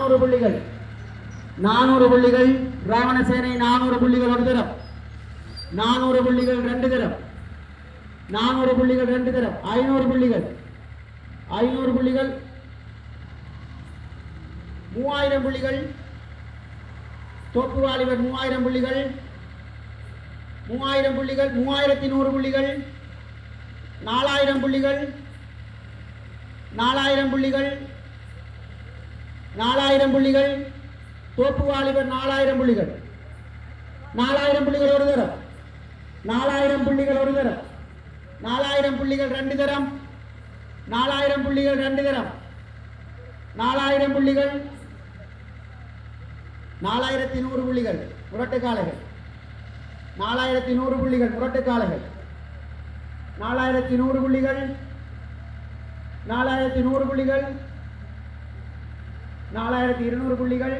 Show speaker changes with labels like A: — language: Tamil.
A: 400 புள்ளிகள் 400 புள்ளிகள் ராவணசேனை 400 புள்ளிகள் ஒரு தரம் 400 புள்ளிகள் 2 தரம் 400 புள்ளிகள் 2 தரம் 500 புள்ளிகள் 500 புள்ளிகள் 3000 புள்ளிகள் தோப்பு வாலிபர் 3000 புள்ளிகள் 3000 புள்ளிகள் 3100 புள்ளிகள் 4000 புள்ளிகள் 4000 புள்ளிகள் 4000 புள்ளிகள் தோப்பு வாலிபர் 4000 புள்ளிகள் 4000 புள்ளிகள் ஒரு தரம் 4000 புள்ளிகள் ஒரு தரம் 4000 புள்ளிகள் 2 தரம் 4000 புள்ளிகள் 2 தரம் 4000 புள்ளிகள் 4100 புள்ளிகள் முரட்டுக்காளைகள் 4100 புள்ளிகள் முரட்டுக்காளைகள் 4100 புள்ளிகள் 4100 புள்ளிகள் 4200 புள்ளிகள்